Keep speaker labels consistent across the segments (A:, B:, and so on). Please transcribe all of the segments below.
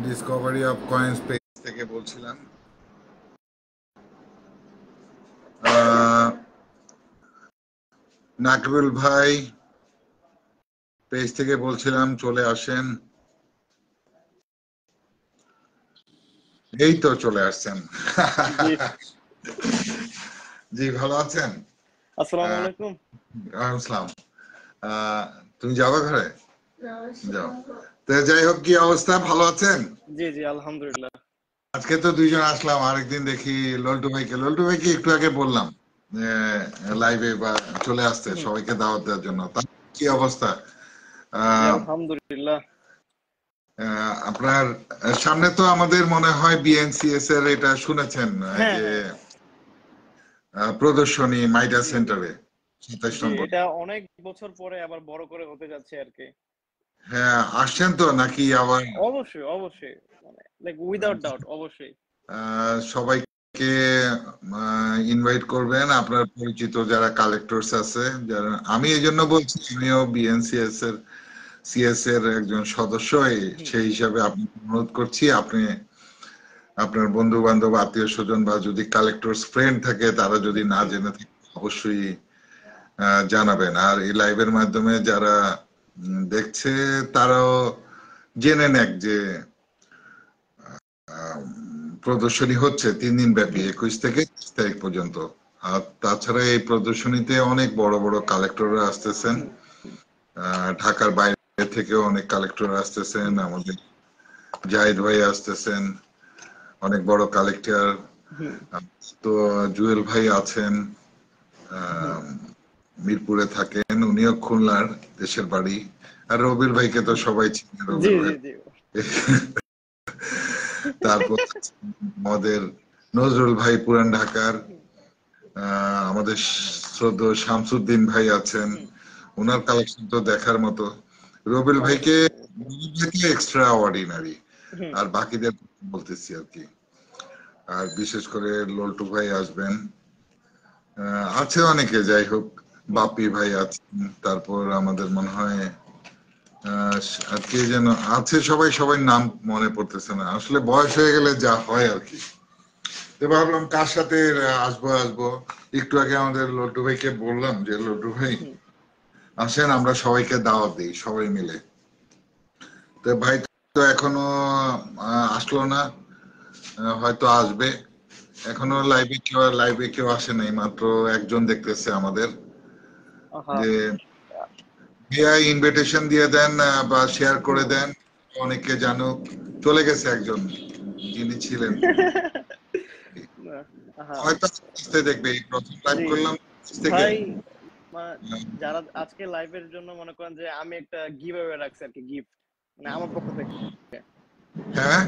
A: Discovery of coins page থেকে বলছিলাম। নাকরুল ভাই পেজ থেকে বলছিলাম, চলে আসেন। এই তো চলে আসছেন। জি, ভালো আছেন?
B: আসসালামু আলাইকুম।
A: আসসালাম। তুমি যাবে ঘরে? যাও। তো যাই হোক, কি অবস্থা, ভালো আছেন?
B: জি জি আলহামদুলিল্লাহ।
A: আজকে তো দুইজন আসলাম, আরেকদিন দেখি লল্টু ভাইকে একটু আগে বললাম লাইভে বা চলে আসতে, সবাইকে দাওয়াত দেওয়ার জন্য। কি অবস্থা?
B: আলহামদুলিল্লাহ।
A: আপনার সামনে তো আমাদের মনে হয় বিএনসিএস এর এটা শুনেছেন যে প্রদর্শনী মাইডা সেন্টারে 27 নম্বর।
B: এটা অনেক বছর পরে আবার বড় করে হতে যাচ্ছে আর কি।
A: হ্যাঁ, আসছেন তো নাকি আবার?
B: অবশ্যই অবশ্যই, মানে লাইক উইদাউট ডাউট অবশ্যই।
A: সবাইকে ইনভাইট করবেন, আপনার পরিচিত যারা কালেক্টরস আছে যারা। আমি এই জন্য বলছি, আমিও বিএনসিএস এর একজন সদস্য, সেই হিসাবে আপনি অনুরোধ করছি, আপনি আপনার বন্ধু বান্ধব, আত্মীয় স্বজন বা যদি কালেক্টরস ফ্রেন্ড থাকে তারা যদি না জেনে থাকে অবশ্যই জানাবেন। আর এই লাইভের মাধ্যমে যারা দেখছে তারাও জেনে নেক যে প্রদর্শনী হচ্ছে 3 দিন ব্যাপী, 21 থেকে 30 তারিখ পর্যন্ত। আর তাছাড়া এই প্রদর্শনীতে অনেক বড় বড় কালেক্টররা আসতেছেন, ঢাকার বাইরে থেকেও অনেক কালেক্টর আসতেছেন, আমাদের জাহিদ ভাই আসতেছেন, অনেক বড় কালেক্টর। তো জুয়েল ভাই আছেন, মিরপুরে থাকেন, উনিও খুলনার, দেশের বাড়ি। আর রবির ভাইকে তো সবাই চিনে, রবির ভাই। তারপর আমাদের নজরুল ভাই পুরান ঢাকার, আমাদের শ্রদ্ধেয় শামসুদ্দিন ভাই আছেন, ওনার কালেকশন তো দেখার মতো। রবিল ভাইকে এক্সট্রা অর্ডিনারি, আর বাকিদের বলতেছি আর কি। আর বিশেষ করে লল্টু ভাই আসবেন, আছে অনেকে, যাই হোক, বাপি ভাই আছেন, তারপর আমাদের মনে হয় আর কে যেন আছে, সবাই নাম মনে পড়তেছে না, আসলে বয়স হয়ে গেলে যা হয় আর কি। তো ভাবলাম কার সাথে আসবো। একটু আগে আমাদের লড্ডু ভাইকে বললাম যে লড্ডু ভাই আসেন, আমরা সবাইকে দাওয়াত দিই সবাই মিলে। তো ভাই তো এখনো আসলো না, হয়তো আসবে। এখনো লাইভে কেউ আসে নাই, মাত্র একজন দেখতেছে আমাদের। যে ইনভিটেশন দিয়ে দেন বা শেয়ার করে দেন, অনেকে জানুক। চলে গেছে একজন যিনি ছিলেন, হয়তো দেখবে। প্রথম লাইভ করলাম
B: ভাই, যারা আজকে লাইভের জন্য মনে করেন যে আমি একটা গিভঅ্যাওয়ে রাখছি আর কি, গিফট, মানে আমার পক্ষ থেকে।
A: হ্যাঁ,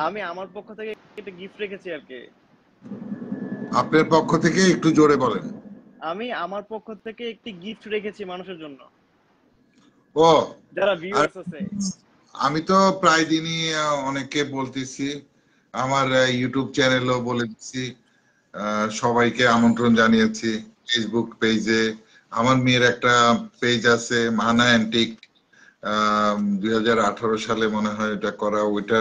B: আমি আমার পক্ষ থেকে একটা গিফট রেখেছি আর কি।
A: আপনার পক্ষ থেকে একটু জোরে বলেন।
B: আমি আমার পক্ষ থেকে একটি গিফট রেখেছি মানুষের জন্য,
A: ও
B: যারা ভিউয়ার্স আছে।
A: আমি তো প্রায় দিনই অনেককে বলতেছি, আমার ইউটিউব চ্যানেলও বলে দিচ্ছি, সবাইকে আমন্ত্রণ জানিয়েছি। ফেসবুক পেজে আমার মেয়ের একটা পেজ আছে, মাহানা অ্যান্টিক, 2018 সালে মনে হয় এটা করা, ওইটা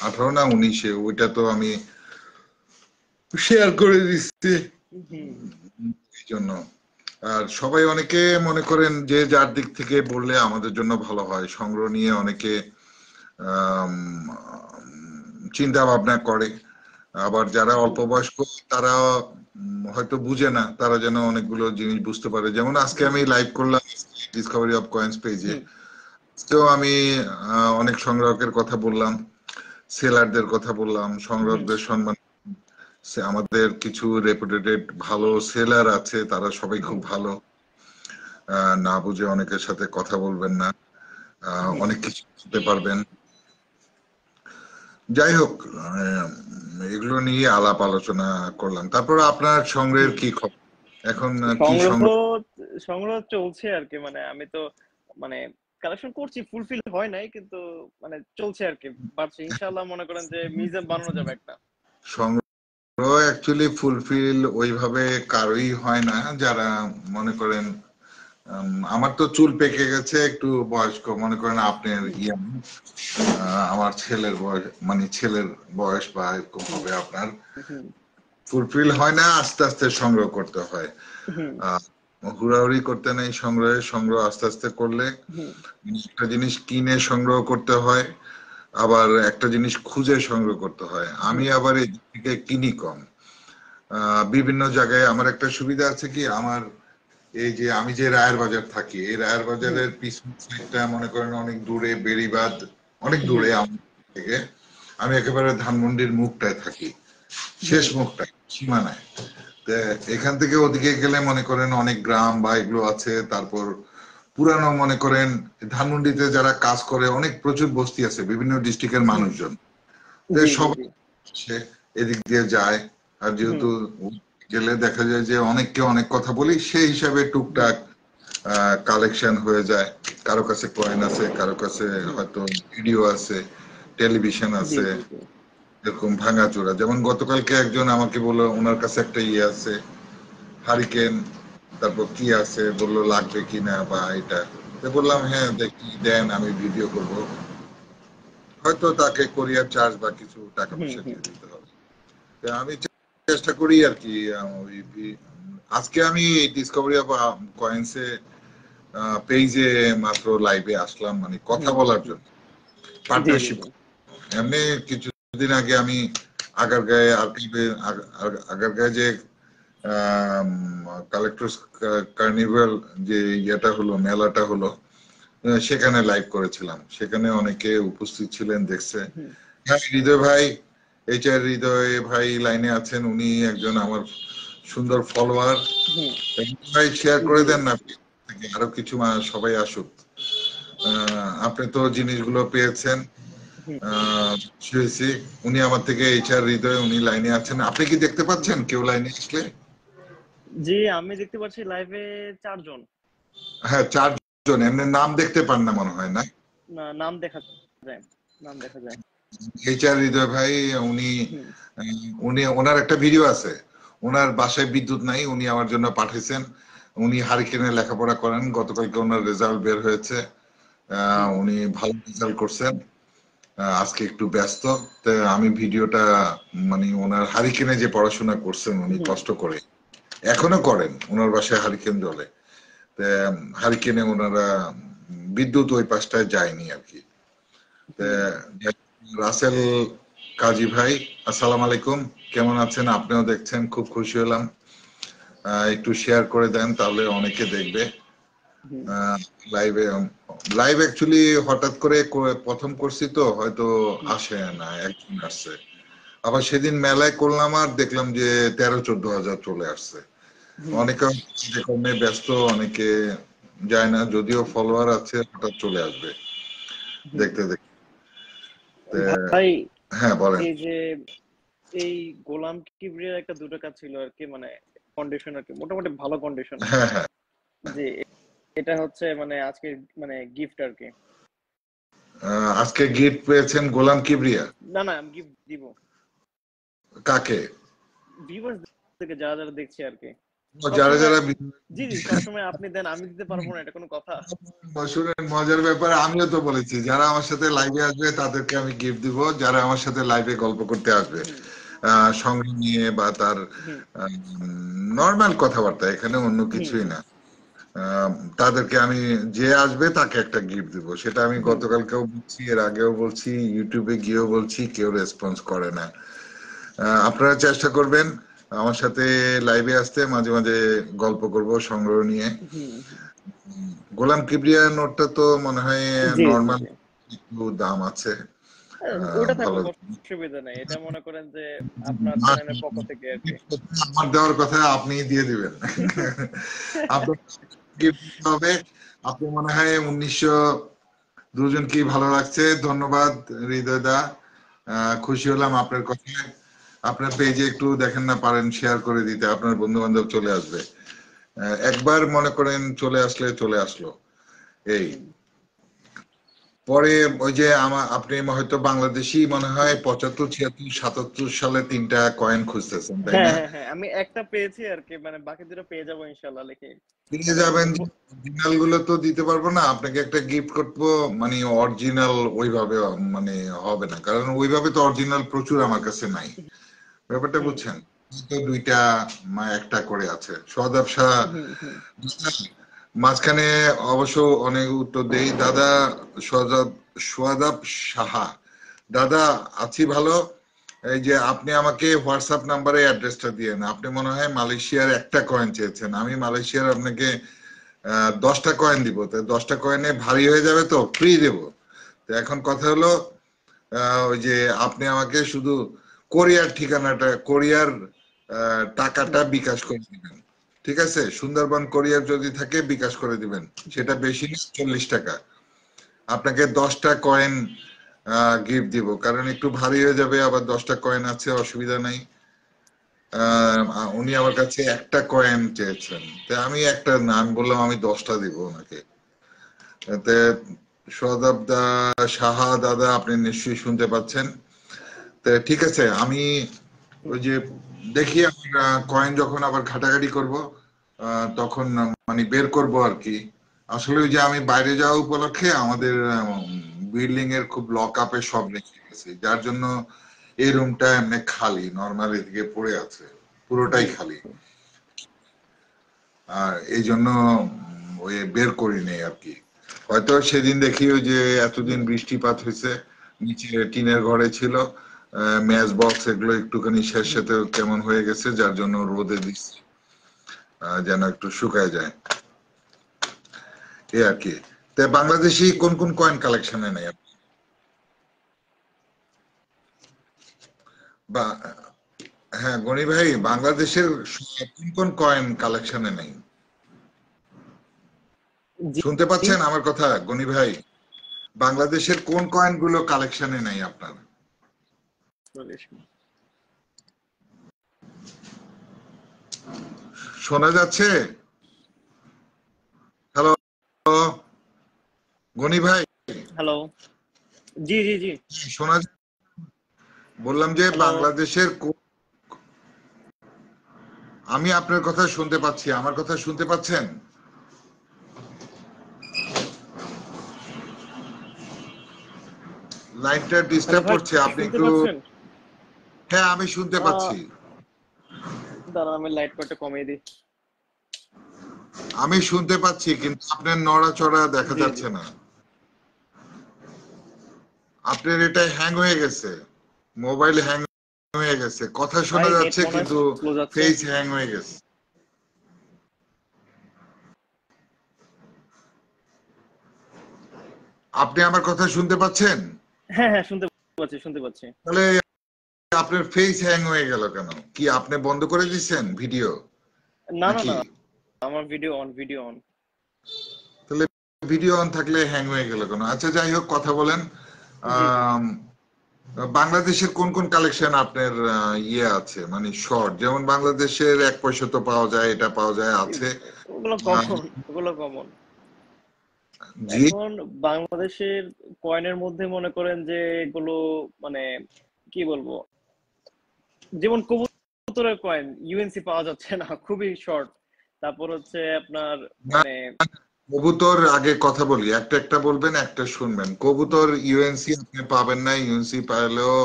A: 18 না 19-এ, ওইটা তো আমি শেয়ার করে দিচ্ছি এই জন্য। আর সবাই অনেকে মনে করেন যে যার দিক থেকে বললে আমাদের জন্য ভালো হয়, সংগ্রহ নিয়ে অনেকে চিন্তা ভাবনা করে। আবার যারা অল্প বয়স্ক তারা হয়তো বুঝে না, তারা যেন অনেকগুলো জিনিস বুঝতে পারে। যেমন আজকে আমি লাইভ করলাম ডিসকভারি অফ কয়েন্স পেজে, তো আমি অনেক সংগ্রাহকের কথা বললাম, সেলারদের কথা বললাম, সংগ্রাহকদের সম্মান। আমাদের কিছু রেপুটেটেড ভালো সেলার আছে, তারা সবাই খুব ভালো, না বুঝে অনেকের সাথে কথা বলবেন না, অনেক কিছু করতে পারবেন। যাই হোক, এগুলো নিয়ে আলাপ আলোচনা করলাম। তারপর আপনার সংগ্রহের কি খবর এখন? কি
B: সংগ্রহ চলছে আর কি, মানে আমি তো মানে কালেকশন করছি, ফুলফিল হয় নাই কিন্তু মানে চলছে আর কি, বাড়ছে ইনশাআল্লাহ। মনে করেন যে মিউজিয়াম বানানো যাবে একটা।
A: সংগ্রহ অ্যাকচুয়ালি ফুলফিল ওইভাবে কারোই হয় না, যারা মনে করেন আমার তো চুল পেকে গেছে, একটু বয়স্ক মনে করেন আপনার ইয়াং, আমার ছেলের বয়স, মানে ছেলের বয়স বা এরকম হবে আপনার।
B: হুম
A: ফুলফিল হয় না, আস্তে আস্তে সংগ্রহ করতে হয়।
B: হুম
A: আহ, হুড়াহুড়ি করতে নেই সংগ্রহে, সংগ্রহ আস্তে আস্তে করলে।
B: হুম
A: একটা জিনিস কিনে সংগ্রহ করতে হয়, আবার একটা জিনিস খুঁজে সংগ্রহ করতে হয়। আমি
B: হুম
A: আবার এই দিক থেকে কিনি কম। বিভিন্ন জায়গায় আমার একটা সুবিধা আছে কি, আমার এই যে আমি যে রায়ের বাজার থাকি, এই রায়ের
B: হুম
A: বাজারের পিছন সাইডটা মনে করেন অনেক দূরে, বেড়িবাঁধ অনেক
B: হুম
A: দূরে আমার থেকে। আমি একেবারে ধানমন্ডির মুখটায় থাকি, শেষ
B: হুম
A: মুখটায়, সীমানায়। তো এখান থেকে ওদিকে গেলে মনে করেন অনেক গ্রাম বা এগুলো আছে। তারপর পুরানো মনে করেন ধানমন্ডিতে যারা কাজ করে, অনেক প্রচুর বস্তি আছে, বিভিন্ন ডিস্ট্রিক্টের
B: হুম
A: মানুষজন। তো
B: জি জি
A: সব
B: জি
A: সে এদিক দিয়ে যায়। আর
B: হুম
A: যেহেতু গেলে দেখা যায় যে অনেককে অনেক কথা বলি, সেই হিসাবে
B: হুম
A: টুকটাক কালেকশন হয়ে যায়। কারো কাছে কয়েন আছে, কারো কাছে
B: হুম
A: হয়তো ভিডিও আছে, টেলিভিশন
B: জি
A: আছে,
B: জি জি
A: এরকম ভাঙাচোরা। যেমন গতকালকে একজন আমাকে বললো ওনার কাছে একটা ইয়ে আছে, হারিকেন, তারপর কি আছে, বললো লাগবে কিনা বা এটা। তো বললাম
B: হুম
A: হ্যাঁ দেখি দেন, আমি ভিডিও করব। হয়তো তাকে কোরিয়ার চার্জ বা কিছু টাকা
B: হুম
A: পয়সা
B: হুম
A: দিয়ে দিতে হবে। তো আমি চেষ্টা করি আর কি। আজকে আমি ডিসকভারি অফ কয়েন্সে পেজে মাত্র লাইভে আসলাম, মানে কথা
B: হুম
A: বলার
B: হুম
A: জন্য,
B: জি জি
A: পার্টনারশিপ।
B: জি
A: এমনি কিছুদিন আগে আমি আগারগাঁয়ে আর্কাইভে, আগারগাঁয়ে যে কালেক্টরস কার্নিভাল যে ইয়েটা হলো, মেলাটা হলো, সেখানে লাইভ করেছিলাম। সেখানে অনেকে উপস্থিত ছিলেন, দেখছে।
B: হুম
A: হ্যাঁ, হৃদয় ভাই, এইচআর হৃদয় ভাই লাইনে আছেন, উনি একজন আমার সুন্দর ফলোয়ার।
B: হুম
A: ভাই শেয়ার করে
B: জি
A: দেন না, আরো কিছু সবাই আসুক। আপনি তো জিনিসগুলো পেয়েছেন।
B: হুম
A: খুশি হয়েছি। উনি আমার থেকে এইচআর হৃদয়, উনি লাইনে আছেন। আপনি কি দেখতে পাচ্ছেন কেউ লাইনে আসলে?
B: জি আমি দেখতে পাচ্ছি লাইভে 4 জন।
A: হ্যাঁ, 4 জন। এমনি নাম দেখতে পান না মনে হয়, না?
B: না নাম দেখা যায়, নাম দেখা যায়।
A: এইচআর হৃদয় ভাই, উনি
B: হুম
A: উনি ওনার একটা ভিডিও আছে। ওনার বাসায় বিদ্যুৎ নাই, উনি আমার জন্য পাঠিয়েছেন। উনি হারিকেনে লেখাপড়া করেন, গতকালকে ওনার রেজাল্ট বের হয়েছে।
B: হুম
A: উনি ভালো রেজাল্ট করছেন। আজকে একটু ব্যস্ত। তো আমি ভিডিওটা, মানে ওনার হারিকেনে যে পড়াশোনা করছেন উনি
B: হুম
A: কষ্ট করে, এখনো করেন, ওনার বাসায় হারিকেন জ্বলে। তো হারিকেনে ওনারা বিদ্যুৎ ওই পাশটায় যায়নি আর কি। তো
B: হুম
A: রাসেল কাজী ভাই, আসসালামু আলাইকুম, কেমন আছেন? আপনিও দেখছেন, খুব খুশি হলাম। একটু শেয়ার করে দেন, তাহলে অনেকে দেখবে।
B: হুম
A: লাইভে, লাইভ অ্যাকচুয়ালি হঠাৎ করে প্রথম করছি তো, হয়তো
B: হুম
A: আসে না, একজন আসছে। আবার সেদিন মেলায় করলাম আর দেখলাম যে 13-14 হাজার চলে আসছে।
B: হুম
A: অনেকে কাজে ব্যস্ত, অনেকে যায় না, যদিও ফলোয়ার আছে, হঠাৎ চলে আসবে
B: হুম
A: দেখতে দেখতে। তো,
B: ভাই
A: হ্যাঁ বলেন।
B: এই যে এই গোলাম কিবরিয়ার একটা দুটো কাজ ছিল আর কি, মানে কন্ডিশন আর কি, মোটামুটি ভালো কন্ডিশন।
A: হ্যাঁ হ্যাঁ।
B: যে এটা হচ্ছে মানে আজকে মানে গিফট আর কি।
A: আজকে গিফট পেয়েছেন গোলাম কিবরিয়া?
B: না না আমি গিফট দিব
A: কাকে?
B: ভিউয়ার্স থেকে, যারা যারা দেখছে আর কি।
A: যারা
B: সবসময়
A: যারা
B: জি জি সবসময় আপনি দেন আমি দিতে পারবো না, এটা কোনো কথা?
A: শুনেন, মজার ব্যাপার, আমিও তো বলেছি যারা আমার সাথে লাইভে আসবে তাদেরকে আমি গিফট দিব, যারা আমার সাথে লাইভে গল্প করতে আসবে
B: হুম
A: সঙ্গে নিয়ে বা তার
B: হুম
A: নর্মাল কথাবার্তা, এখানে অন্য
B: হুম
A: কিছুই
B: হুম
A: না। আহ, তাদেরকে আমি, যে আসবে তাকে একটা গিফট দিব। সেটা আমি
B: হুম
A: গতকালকেও বলছি, এর আগেও বলছি, ইউটিউবে গিয়েও বলছি, কেউ রেসপন্স করে না। আপনারা চেষ্টা করবেন আমার সাথে লাইভে আসতে, মাঝে মাঝে গল্প করব সংগ্রহ নিয়ে।
B: হুম হুম।
A: গোলাম কিবরিয়া নোটটা তো মনে হয়
B: জি জি
A: নর্মাল,
B: জি
A: একটু দাম আছে।
B: ওটা
A: ভালো।
B: থাকুক, অসুবিধা নেই। এটা মনে করেন যে আপনার চ্যানেলের পক্ষ থেকে আর কি।
A: আমার দেওয়ার কথা আপনি দিয়ে দিবেন। আপনার gift দিতে হবে। আপনি মনে হয় 1900 দুজন, কি ভালো লাগছে, ধন্যবাদ হৃদয় দা। খুশি হলাম আপনার কথায়। আপনার পেজে একটু দেখেন না, পারেন শেয়ার করে দিতে, আপনার বন্ধু বান্ধব চলে আসবে। একবার মনে করেন চলে আসলে চলে আসলো, এই।
B: হুম
A: পরে ওই যে আপনি হয়তো বাংলাদেশি মনে হয় 75, 76, 77 সালে 3টা কয়েন খুঁজতেছেন, তাই
B: হ্যাঁ
A: না?
B: হ্যাঁ হ্যাঁ, আমি একটা পেয়েছি আর কি, মানে বাকি দুটো পেয়ে যাবো ইনশাল্লাহ লিখে।
A: ফিরে
B: মানে
A: যাবেন, অরিজিনাল গুলো তো দিতে পারবো না আপনাকে, একটা গিফট করবো, মানে অরিজিনাল ওইভাবে মানে হবে না, কারণ ওইভাবে তো অরিজিনাল প্রচুর আমার কাছে নাই, ব্যাপারটা
B: হুম
A: বুঝছেন? তো দুইটা একটা করে আছে সদাব শাহ।
B: হুম হুম
A: মাঝখানে অবশ্য অনেক উত্তর দেই দাদা। সদাব সোয়াদাব সাহা, দাদা আছি ভালো। এই যে আপনি আমাকে হোয়াটসঅ্যাপ নাম্বারে অ্যাড্রেসটা দিয়েন। আপনি মনে হয় মালয়েশিয়ার একটা কয়েন চেয়েছেন, আমি মালয়েশিয়ার আপনাকে 10টা কয়েন দিব, তো 10টা কয়েনে ভারী হয়ে যাবে, তো ফ্রি দেব। তো এখন কথা হলো ওই যে আপনি আমাকে শুধু কোরিয়ার ঠিকানাটা, কোরিয়ার টাকাটা
B: হুম
A: বিকাশ করে দিবেন, ঠিক আছে? সুন্দরবন কোরিয়ার যদি থাকে বিকাশ করে দিবেন,
B: হুম
A: সেটা বেশি না, 40 টাকা। আপনাকে 10টা কয়েন গিফট দিব, কারণ একটু ভারী হয়ে যাবে, আবার 10টা কয়েন আছে, অসুবিধা নাই। উনি আমার কাছে একটা কয়েন চেয়েছেন, তো আমি একটা না, আমি বললাম আমি 10টা দিব ওনাকে। এতে সদাব সাহা দাদা, আপনি নিশ্চয়ই শুনতে পাচ্ছেন। তো ঠিক আছে, আমি
B: হুম
A: ওই যে দেখি আমরা কয়েন যখন আবার ঘাটাঘাটি করব তখন মানে বের করব আর কি। আসলে ওই যে আমি বাইরে যাওয়া উপলক্ষে আমাদের বিল্ডিং এর খুব লক আপে সব রেখে গেছি, যার জন্য এই রুমটা এমনি খালি, নর্মাল এদিকে পড়ে আছে, পুরোটাই
B: হুম
A: খালি। আর এই জন্য ওই বের করি নেই আর কি। হয়তো সেদিন দেখি ওই যে এতদিন
B: হুম
A: বৃষ্টিপাত হয়েছে, নিচে টিনের ঘরে ছিল, ম্যাচ বক্স এগুলো একটুখানি
B: হুম।
A: সাথে কেমন হয়ে গেছে, যার জন্য রোদে দিচ্ছি যেন একটু শুকায় যায়, এই আর কি। তো বাংলাদেশি কোন কোন কয়েন কালেকশনে নেই বা? হ্যাঁ গনি ভাই, বাংলাদেশের কোন কোন কয়েন কালেকশনে নেই?
B: জি
A: শুনতে
B: জি,
A: পাচ্ছেন আমার কথা গনি ভাই? বাংলাদেশের কোন কয়েন গুলো কালেকশনে নেই আপনার? শোনা যাচ্ছে? হ্যালো গনি ভাই,
B: হ্যালো, জি জি জি,
A: শোনা বললাম যে
B: হ্যালো।
A: বাংলাদেশের আমি আপনার কথা শুনতে পাচ্ছি, আমার কথা শুনতে পাচ্ছেন? লাইনটা
B: হ্যালো
A: ডিস্টার্ব
B: ভাই,
A: করছে, আপনি
B: শুনতে
A: একটু।
B: পাচ্ছেন?
A: হ্যাঁ আমি শুনতে পাচ্ছি।
B: দাঁড়ান আমি লাইট কয়েকটা কমিয়ে দিই।
A: আমি শুনতে পাচ্ছি, কিন্তু আপনার নড়াচড়া দেখা
B: জি জি,
A: যাচ্ছে না। আপনার এটা হ্যাং হয়ে গেছে, মোবাইল হ্যাং হয়ে গেছে, কথা
B: ভাই
A: শোনা
B: নেট
A: যাচ্ছে
B: মনে হয়
A: কিন্তু
B: স্লো যাচ্ছে।
A: ফেস হ্যাং হয়ে গেছে। আপনি আমার কথা শুনতে পাচ্ছেন?
B: হ্যাঁ হ্যাঁ, শুনতে পাচ্ছি শুনতে পাচ্ছি।
A: তাহলে আপনার ফেস হ্যাং হয়ে গেল কেন? কি আপনি বন্ধ করে দিচ্ছেন ভিডিও
B: না না
A: নাকি?
B: না, আমার ভিডিও অন, ভিডিও অন।
A: তাহলে ভিডিও অন থাকলে হ্যাং হয়ে গেল কেন? আচ্ছা যাই হোক, কথা বলেন।
B: জি জি,
A: আম, বাংলাদেশের কোন কোন কালেকশন আপনার ইয়ে আছে, মানে শর্ট, যেমন বাংলাদেশের 1 পয়সা তো পাওয়া যায়, এটা পাওয়া যায়, আছে।
B: ওগুলো
A: আহ,
B: কমন, ওগুলো কমন।
A: জি।
B: এখন বাংলাদেশের কয়েনের মধ্যে মনে করেন যে এগুলো, মানে কি বলবো, যেমন কবুতরের কয়েন ইউএনসি পাওয়া যাচ্ছে না, খুবই শর্ট। তারপর হচ্ছে আপনার
A: না,
B: মানে
A: কবুতর আগে কথা বলি, একটা একটা বলবেন, একটা শুনবেন। কবুতর ইউএনসি আপনি পাবেন না, ইউএনসি পাইলেও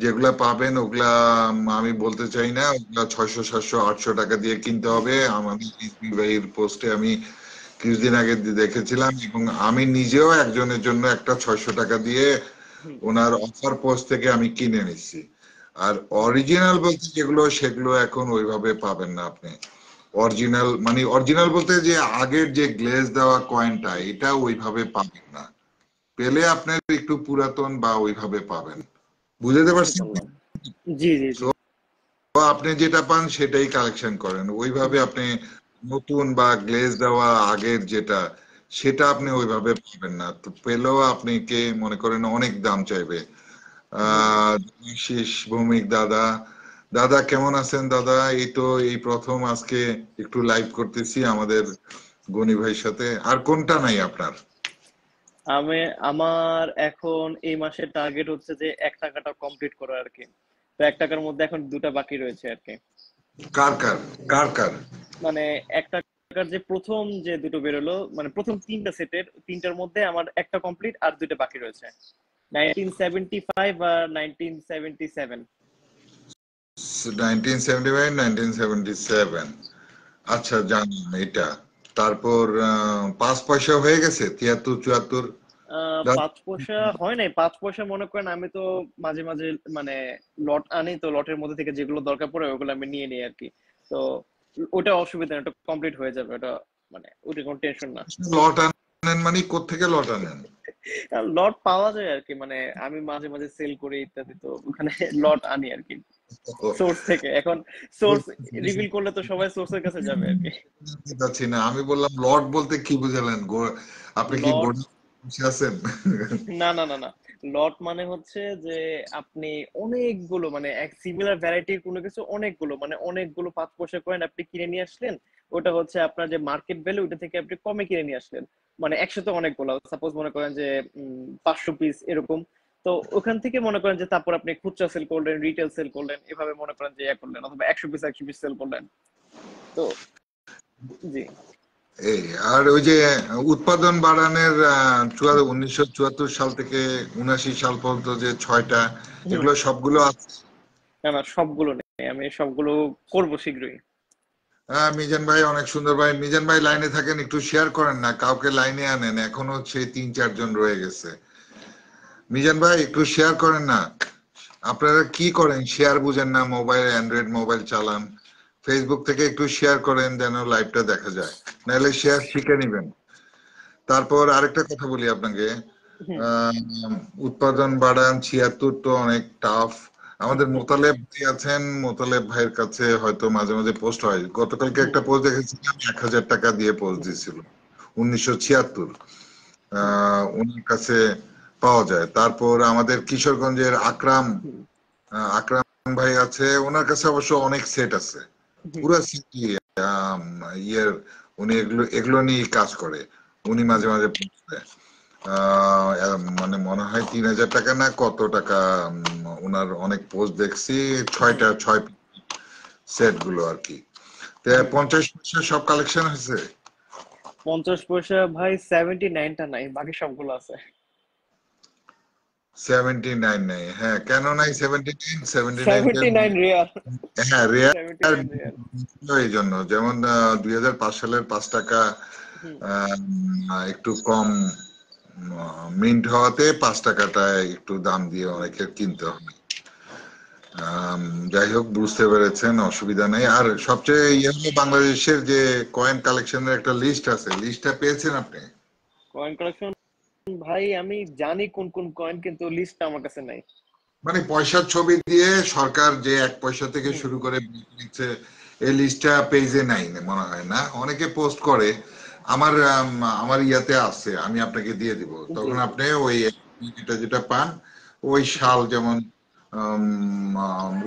A: যেগুলা পাবেন ওগুলা আমি বলতে চাই না, ওগুলা 600, 700, 800 টাকা দিয়ে কিনতে হবে। আমাদের রিজভী ভাইয়ের পোস্টে আমি কিছুদিন আগে দেখেছিলাম, এবং আমি নিজেও একজনের জন্য একটা 600 টাকা দিয়ে
B: হুম
A: ওনার অফার পোস্ট থেকে আমি কিনে নিচ্ছি। আর
B: হুম
A: অরিজিনাল বলতে যেগুলো, সেগুলো এখন ওইভাবে পাবেন না আপনি। অরিজিনাল মানে অরিজিনাল বলতে যে আগের যে গ্লেজ দেওয়া কয়েনটা, এটা ওইভাবে পাবেন না। পেলে আপনার একটু পুরাতন বা ওইভাবে পাবেন, বুঝতে
B: বুঝতে
A: পারছেন?
B: পারলাম। জি জি জি,
A: তো আপনি যেটা পান সেটাই কালেকশন করেন, ওইভাবে
B: হুম
A: আপনি নতুন বা গ্লেজ দেওয়া আগের যেটা, সেটা আপনি ওইভাবে পাবেন না। তো পেলেও আপনি কে মনে করেন অনেক দাম চাইবে।
B: হুম।
A: শীষ ভৌমিক দাদা, দাদা কেমন আছেন দাদা? এই তো এই প্রথম আজকে একটু লাইভ করতেছি আমাদের গনি ভাইয়ের সাথে। আর কোনটা নাই আপনার?
B: আমি আমার এখন এই মাসের টার্গেট হচ্ছে যে 1 টাকাটা কমপ্লিট করা আর কি। তো 1 টাকার মধ্যে এখন 2টা বাকি রয়েছে আর কি।
A: কার কার কার কার?
B: মানে 1 টাকার যে প্রথম যে দুটো বেরোলো, মানে প্রথম 3টা সেটের মধ্যে আমার একটা কমপ্লিট আর 2টা বাকি রয়েছে। 1975 আর 1977।
A: 1975 1977। আচ্ছা, জানলাম এটা। তারপর 5 পয়সা হয়ে গেছে, 73 74।
B: 5 পয়সা হয় নাই। 5 পয়সা মনে করেন আমি তো মাঝে মাঝে মানে লট আনি, তো লটের মধ্যে থেকে যেগুলো দরকার পড়ে ওগুলো আমি নিয়ে নিই আর কি। তো ওটা অসুবিধা না, ওটা কমপ্লিট হয়ে যাবে, ওটা মানে ওটা কোনো টেনশন না।
A: লট আনেন মানে কোত্থেকে লট আনেন?
B: লট পাওয়া যায় আর কি, মানে আমি মাঝে মাঝে সেল করি ইত্যাদি, তো ওখানে লট আনি আর কি সোর্স থেকে। এখন সোর্স রিভিল করলে তো সবাই সোর্সের কাছে যাবে আর কি।
A: যাচ্ছি না, আমি বললাম লট বলতে কি বুঝালেন? আপনি কি
B: লট,
A: গরু বসে আছেন?
B: না না না না, লট মানে হচ্ছে যে আপনি অনেকগুলো মানে এক সিমিলার ভ্যারাইটির কোনো কিছু অনেকগুলো মানে অনেকগুলো 5 পয়সা কয়েন আপনি কিনে নিয়ে আসলেন। ওটা হচ্ছে আপনার যে মার্কেট ভ্যালু ওটা থেকে আপনি কমে কিনে নিয়ে আসলেন। মানে একসাথে অনেকগুলো, সাপোজ মনে করেন যে 500 পিস এরকম। তো ওখান থেকে মনে করেন যে তারপর আপনি খুচরা সেল করলেন, রিটেল সেল করলেন, এভাবে মনে করেন যে ইয়া করলেন, অথবা 100 পিস সেল করলেন। তো জি।
A: এই আর ওই যে উৎপাদন বাড়ানোর 1974 সাল থেকে 79 সাল পর্যন্ত যে 6টা,
B: হুম।
A: এগুলো সবগুলো আছে?
B: না না, সবগুলো নেই, আমি সবগুলো করবো শীঘ্রই।
A: হ্যাঁ, মিজান ভাই অনেক সুন্দর ভাই। মিজান ভাই লাইনে থাকেন, একটু শেয়ার করেন না, কাউকে লাইনে আনেন, এখনো সেই 3 4 জন রয়ে গেছে। মিজান ভাই একটু শেয়ার করেন না। আপনারা কি করেন, শেয়ার বুঝেন না? মোবাইল, অ্যান্ড্রয়েড মোবাইল চালান, ফেসবুক থেকে একটু শেয়ার করেন যেন লাইভটা দেখা যায়, নাহলে শেয়ার শিখে নিবেন। তারপর আরেকটা কথা বলি আপনাকে,
B: হুম।
A: আহ, উৎপাদন বাড়ান 76 তো অনেক টাফ। আমাদের
B: হুম।
A: মোতালেব ভাই আছেন, মোতালেব ভাইয়ের কাছে হয়তো মাঝে মাঝে পোস্ট হয়। গতকালকে
B: হুম।
A: একটা পোস্ট দেখেছিলাম, 1000 টাকা দিয়ে পোস্ট দিছিল, 1976।
B: হুম।
A: ওনার কাছে পাওয়া যায়। তারপর আমাদের কিশোরগঞ্জের আকরাম,
B: হুম।
A: আকরাম ভাই আছে, ওনার কাছে অবশ্য অনেক সেট আছে,
B: হুম।
A: পুরো সিটি ইয়ের। উনি এগুলো এগুলো নিয়ে কাজ করে। উনি
B: হুম।
A: মাঝে মাঝে post দেয়। মানে মনে হয় 3000 টাকা না কত টাকা, ওনার অনেক পোস্ট দেখছি।
B: হুম।
A: 6 সেট গুলো আর কি। তো
B: হুম।
A: 50 পয়সা সব কালেকশন হয়েছে?
B: 50 পয়সা ভাই 79টা নাই, বাকি সবগুলো আছে।
A: 79 নাই? হ্যাঁ, কেন নাই 79? 79
B: 79 রেয়ার।
A: হ্যাঁ, রেয়ার।
B: 79 রেয়ার।
A: এই জন্য যেমন 2005 সালের 5 টাকা
B: হুম।
A: একটু কম মিন্ট হওয়াতে 5 টাকাটায় একটু দাম দিয়ে অনেকের কিনতে হবে। আম, যাই হোক, বুঝতে পেরেছেন, অসুবিধা নেই। আর সবচেয়ে ইয়ে হলো, বাংলাদেশের যে কয়েন কালেকশনের একটা লিস্ট আছে, লিস্টটা পেয়েছেন আপনি?
B: কয়েন কালেকশন ভাই আমি জানি কোন কোন কয়েন, কিন্তু লিস্টটা আমার কাছে নাই।
A: মানে পয়সার ছবি দিয়ে সরকার যে 1 পয়সা থেকে
B: হুম।
A: শুরু করে দিচ্ছে, এই লিস্টটা পেজে নাই মনে হয় না, অনেকে পোস্ট করে। আমার আমার ইয়াতে আছে, আমি আপনাকে দিয়ে দিব,
B: জি
A: তখন
B: জি।
A: আপনি ওই যেটা যেটা পান ওই
B: জি।
A: সাল, যেমন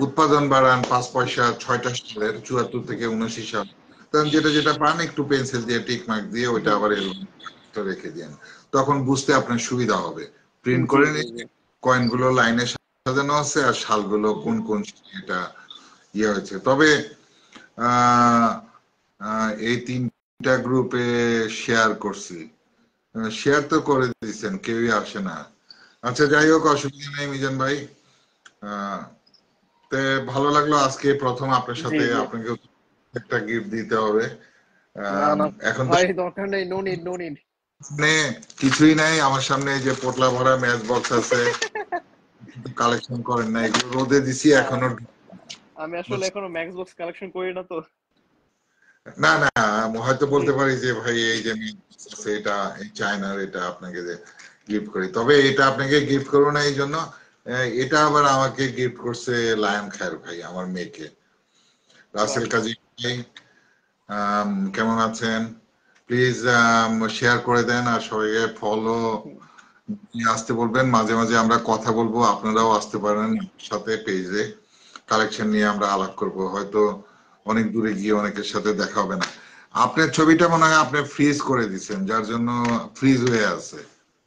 A: উৎপাদন বাড়ান 5 পয়সা 6টা সালের 74 থেকে 79 সাল, তখন যেটা যেটা পান একটু পেন্সিল দিয়ে টিক মার্ক দিয়ে ওইটা
B: হুম।
A: আবার রেখে দিন, তখন বুঝতে আপনার সুবিধা হবে। প্রিন্ট
B: জি
A: করে
B: জি
A: নিন,
B: জি।
A: কয়েনগুলো লাইনে সাজানো আছে আর সালগুলো কোন
B: হুম।
A: কোন সালে এটা ইয়ে হয়েছে। তবে আহ, এই 3টা গ্রুপে শেয়ার করছি, শেয়ার তো করে দিচ্ছেন, কেউই আসে না। আচ্ছা, যাই হোক, অসুবিধা নেই মিজান ভাই। আহ, তে ভালো লাগলো আজকে প্রথম আপনার
B: জি
A: সাথে,
B: জি।
A: আপনাকে একটা গিফট দিতে হবে।
B: না না
A: এখন তো
B: ভাই, দরকার নেই, নো নিড নো নিড।
A: সামনে কিছুই নাই, আমার সামনে এই যে পোটলা ভরা ম্যাচ বক্স আছে, কালেকশন করেন না, এগুলো রোদে দিছি
B: না,
A: এখনো।
B: আমি আসলে এখনো ম্যাক্স বক্স কালেকশন করি না তো।
A: না না, হয়তো
B: জি
A: বলতে
B: জি।
A: পারি যে ভাই এই যে এটা এই চায়নার, এটা আপনাকে গিফট করি, তবে এটা আপনাকে গিফট করবো না এই জন্য, এটা আবার আমাকে গিফট করছে লায়ন খায়ের ভাই, আমার মেয়েকে।
B: বাহ।
A: রাসেল কাজী ভাই, কেমন আছেন? প্লিজ শেয়ার করে দেন আর সবাইকে ফলো
B: হুম।
A: আসতে বলবেন। মাঝে মাঝে আমরা কথা বলবো, আপনারাও আসতে পারেন সাথে পেজে, কালেকশন নিয়ে আমরা আলাপ করব। হয়তো অনেক দূরে গিয়ে অনেকের সাথে দেখা হবে না। আপনার ছবিটা মনে হয় আপনি ফ্রিজ করে দিচ্ছেন, যার জন্য ফ্রিজ হয়ে আছে।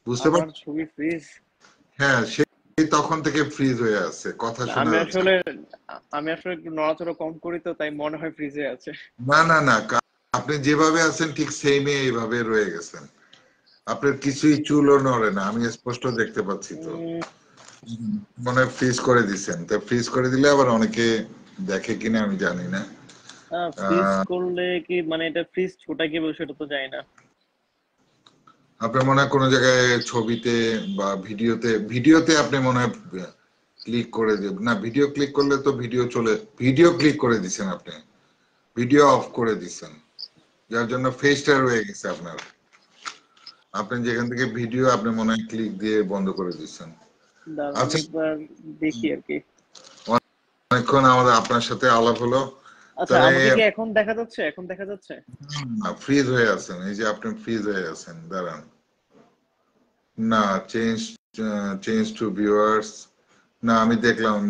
A: বুঝতে
B: আমার
A: পারছেন?
B: ছবি ফ্রিজ?
A: হ্যাঁ, সেই তখন থেকে ফ্রিজ হয়ে আছে, কথা শোনা
B: আমি
A: যাচ্ছে
B: আসলে আমি আসলে একটু নড়াচড়া কম করি তো, তাই মনে হয় ফ্রিজে আছে।
A: না। না না, আপনি যেভাবে আছেন ঠিক সেমই এইভাবে রয়ে গেছেন। আপনার কিছুই চুলও নড়ে না, আমি স্পষ্ট দেখতে পাচ্ছি তো। মনে হয় ফ্রিজ করে দিছেন, তো ফ্রিজ করে দিলে আবার অনেকে দেখে কিনা আমি জানি না।
B: ফ্রিজ
A: আহ,
B: করলে কি মানে এটা ফ্রিজ ছোটা কি বলছে সেটা তো জানি না।
A: আপনার মনে হয় কোনো জায়গায় ছবিতে বা ভিডিওতে আপনি মনে হয় ক্লিক করে দেবেন না, ভিডিও ক্লিক করলে তো ভিডিও ক্লিক করে দিছেন আপনি, ভিডিও অফ করে দিছেন, যার জন্য ফেসটা রয়ে গেছে আপনার। আপনি যেখান থেকে ভিডিও আপনি মনে হয় ক্লিক দিয়ে বন্ধ করে দিচ্ছেন।
B: দাঁড়ান
A: আচ্ছা,
B: একবার দেখি আর কি।
A: অনেকক্ষণ আমাদের আপনার সাথে আলাপ হলো।
B: আচ্ছা,
A: তাহলে
B: আমাকে কি এখন দেখা যাচ্ছে? এখন দেখা যাচ্ছে?
A: ফ্রিজ হয়ে আছেন, এই যে আপনি ফ্রিজ হয়ে আছেন, দাঁড়ান। না, চেঞ্জ চেঞ্জ টু ভিউয়ার্স, না আমি দেখলাম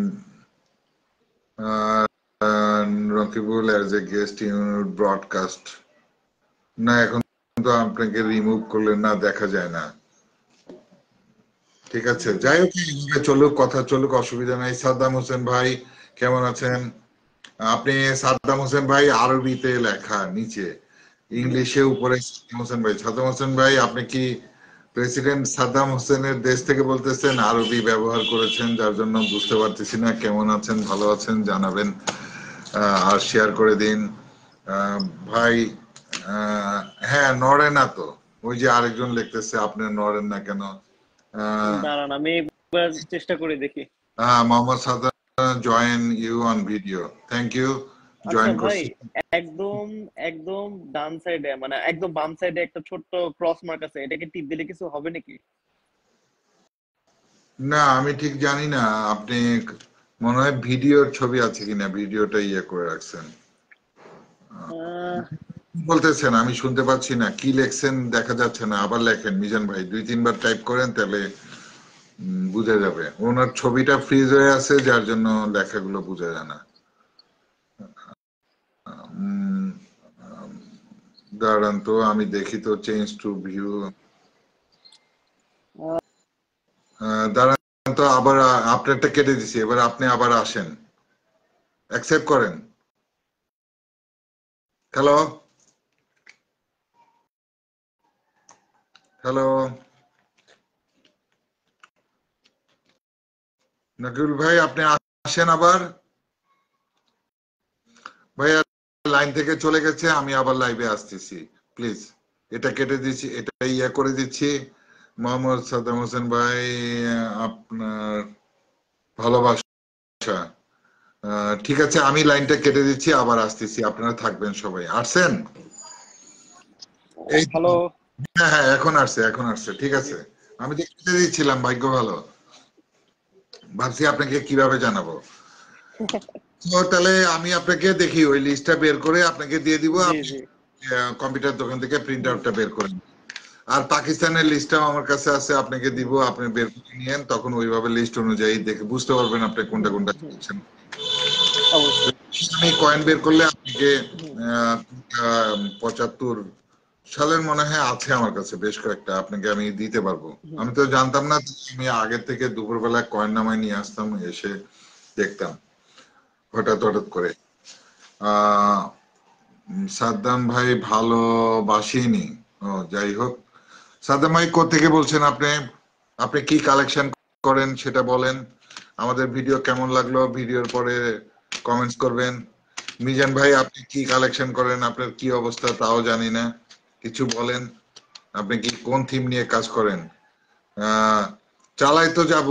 A: Rakibul as a guest in broadcast, না এখন তো আপনাকে রিমুভ করলে না দেখা যায় না। ঠিক আছে, যাই হোক, এইভাবে চলুক, কথা চলুক, অসুবিধা নাই। সাদ্দাম হোসেন ভাই কেমন আছেন আপনি? সাদ্দাম হোসেন ভাই আরবিতে লেখা নিচে, ইংলিশে উপরে সাদ্দাম হোসেন ভাই। সাদ্দাম হোসেন ভাই, আপনি কি প্রেসিডেন্ট সাদ্দাম হোসেনের দেশ থেকে বলতেছেন? আরবি ব্যবহার করেছেন, যার জন্য বুঝতে পারতেছি না। কেমন আছেন, ভালো আছেন জানাবেন, আর শেয়ার করে দিন। আহ, ভাই, আহ, হ্যাঁ, নড়ে না তো, ওই যে আরেকজন লিখতেছে আপনি নড়েন না কেন। আহ,
B: দাঁড়ান আমি একবার চেষ্টা করে দেখি।
A: Mohammad Saddam, join you on video, thank you,
B: আচ্ছা
A: জয়েন
B: ভাই,
A: করছি।
B: একদম একদম ডান সাইডে মানে একদম বাম সাইডে একটা ছোট্ট ক্রস মার্ক আছে, এটাকে টিপ দিলে কিছু হবে নাকি?
A: না আমি ঠিক জানি না, আপনি মনে হয় ভিডিওর ছবি আছে কিনা, ভিডিওটা ইয়ে করে রাখছেন।
B: আহ,
A: কি বলতেছেন আমি শুনতে পাচ্ছি না, কি লেখছেন দেখা যাচ্ছে না, আবার লেখেন মিজান ভাই, 2-3 বার টাইপ করেন, তাহলে বুঝা যাবে। ওনার ছবিটা ফ্রিজ হয়ে আছে, যার জন্য লেখাগুলো বোঝা যায় না। উম, দাঁড়ান তো আমি দেখি তো, চেঞ্জ টু ভিউ, দাঁড়ান তো, আবার আপনারটা কেটে দিছি, এবার আপনি আবার আসেন, অ্যাকসেপ্ট করেন। হ্যালো, হ্যালো নকিরুল ভাই, আপনি আসেন আবার। ভাইয়া লাইন থেকে চলে গেছে, আমি আবার লাইভে আসতেছি, প্লিজ। এটা কেটে দিচ্ছি, এটা ইয়ে করে দিচ্ছি। মোহাম্মদ সাদ্দাম হোসেন ভাই, আপনার ভালোবাসা, ঠিক আছে, আমি লাইনটা কেটে দিচ্ছি, আবার আসতেছি, আপনারা থাকবেন সবাই। আসছেন? এই তো।
B: হ্যালো।
A: হ্যাঁ হ্যাঁ, এখন আসছে, এখন আসছে, ঠিক
B: জি।
A: আছে। আমি তো কেটে দিচ্ছিলাম, ভাগ্য ভালো, ভাবছি আপনাকে কিভাবে জানাবো। তো তাহলে আমি আপনাকে দেখি ওই লিস্টটা বের করে আপনাকে দিয়ে দিব,
B: জি
A: আপনি
B: জি।
A: কম্পিউটার দোকান থেকে প্রিন্ট
B: হুম।
A: আউটটা বের করেন। আর পাকিস্তানের লিস্টটাও আমার কাছে আছে, আপনাকে দিব,
B: হুম।
A: আপনি বের করে নিয়েন, তখন ওইভাবে লিস্ট অনুযায়ী দেখে বুঝতে পারবেন আপনি কোনটা
B: হুম।
A: কোনটা
B: হুম।
A: করছেন।
B: অবশ্যই।
A: আমি কয়েন বের করলে আপনাকে
B: হুম।
A: 75 সালের মনে হয় আছে আমার কাছে বেশ কয়েকটা, আপনাকে আমি দিতে পারবো।
B: হুম।
A: আমি তো জানতাম না, আমি আগের থেকে দুপুরবেলা কয়েন নামায় নিয়ে আসতাম, এসে দেখতাম হঠাৎ হঠাৎ করে। আহ সাদ্দাম ভাই ভালোবাসিনি, ও যাই হোক। সাদ্দাম ভাই কোত্থেকে বলছেন আপনি? আপনি কি কালেকশন করেন সেটা বলেন। আমাদের ভিডিও কেমন লাগলো ভিডিওর পরে কমেন্টস করবেন। মিজান ভাই, আপনি কি কালেকশন করেন, আপনার কি অবস্থা তাও জানি না, কিছু বলেন। আপনি কি কোন থিম নিয়ে কাজ করেন? আহ চালাই তো যাব,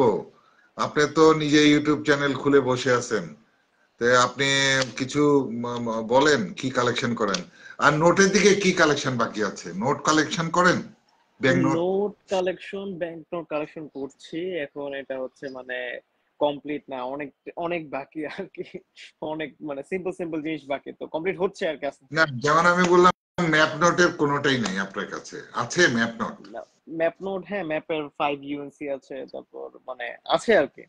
A: আপনি তো নিজে ইউটিউব চ্যানেল খুলে বসে আছেন, তো আপনি কিছু বলেন কি কালেকশন করেন। আর নোটের দিকে কি কালেকশন বাকি আছে, নোট কালেকশন করেন? Bank note?
B: Note collection, bank note collection করছি এখন। এটা হচ্ছে মানে কমপ্লিট না, অনেক অনেক বাকি আর কি। অনেক মানে সিম্পল সিম্পল জিনিস বাকি, তো কমপ্লিট হচ্ছে আর কি আস্তে
A: না,
B: আস্তে।
A: যেমন আমি বললাম, ম্যাপ নোটের কোনোটাই নেই আপনার কাছে, আছে ম্যাপ নোট?
B: ম্যাপ নোট, হ্যাঁ ম্যাপের 5 ইউএনসি আছে, তারপর মানে আছে আর কি।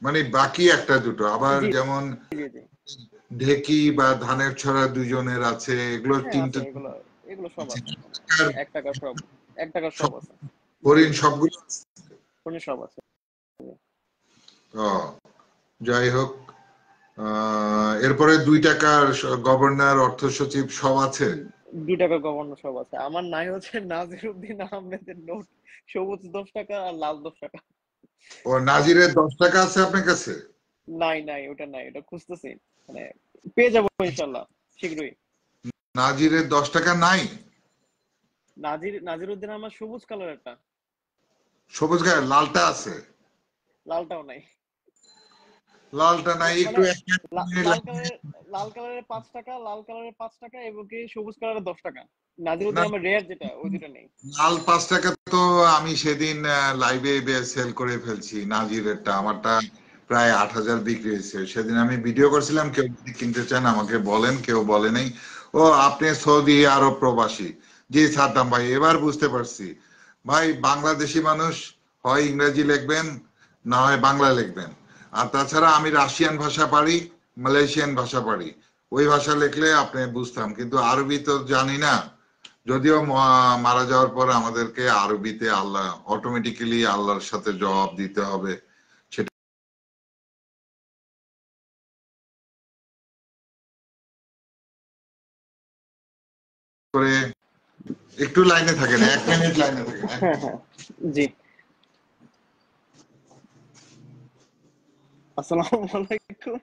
A: মানে বাকি একটা দুটো, আবার
B: জি
A: যেমন
B: জি জি।
A: ঢেকি বা ধানের ছড়া দুজনের আছে, এগুলো
B: হ্যাঁ আছে,
A: তিনটে
B: এগুলো এগুলো সব
A: আছে।
B: আছে।
A: আর
B: 1 টাকা সব, 1 টাকা সব
A: সব
B: আছে।
A: হরিণ সবগুলো আছে?
B: ফোনে সব আছে।
A: ও, যাই হোক, এরপরে 2 টাকার গভর্নর, অর্থ সচিব সব আছে?
B: 2 টাকা গভর্নর সব আছে। আমার নাই হচ্ছে নাজিরউদ্দিন আহমেদের নোট, সবুজ 10 টাকা আর লাল 10 টাকা।
A: ও, নাজিরের 10 টাকা আছে আপনার কাছে?
B: নাই নাই, ওটা নাই, ওটা খুঁজতেছি, মানে পেয়ে যাবো ইনশাল্লাহ শীঘ্রই।
A: নাজিরের 10 টাকা নাই?
B: নাজিরউদ্দিন আমার সবুজ কালারেরটা,
A: সবুজ গায়ে লালটা আছে?
B: লালটাও নাই।
A: লালটা নাই,
B: মানে
A: একটু একটা
B: লাল কালারের, লাল কালারের 5 টাকা, লাল কালারের 5 টাকা এবং কি সবুজ কালারের 10 টাকা।
A: না,
B: নাজিরউদ্দিন আমার রেয়ার যেটা, ওই দুটো নেই।
A: লাল 5 টাকা তো আমি সেদিন লাইভে সেল করে ফেলছি। নাজিরেরটা আমারটা প্রায় 8,000 বিক্রি হয়েছে। সেদিন আমি ভিডিও করছিলাম, কেউ যদি কিনতে চান আমাকে বলেন, কেউ বলে নাই। ও, আপনি সৌদি আরব প্রবাসী? জি সাদ্দাম ভাই, এবার বুঝতে পারছি। ভাই, বাংলাদেশি মানুষ হয় ইংরেজি লিখবেন, না হয় বাংলা লিখবেন। আর তাছাড়া আমি রাশিয়ান ভাষা পারি, মালয়েশিয়ান ভাষা পারি। ওই ভাষা লিখলে আপনি বুঝতাম, কিন্তু আরবি তো জানি না। যদিও মারা যাওয়ার পর আমাদেরকে আরবিতে আল্লাহ অটোমেটিক্যালি আল্লাহর সাথে জবাব দিতে হবে, সেটা করে। একটু লাইনে থাকেন, 1 মিনিট লাইনে থাকেন, 1 মিনিট।
B: হ্যাঁ, জি। আসসালামু আলাইকুম।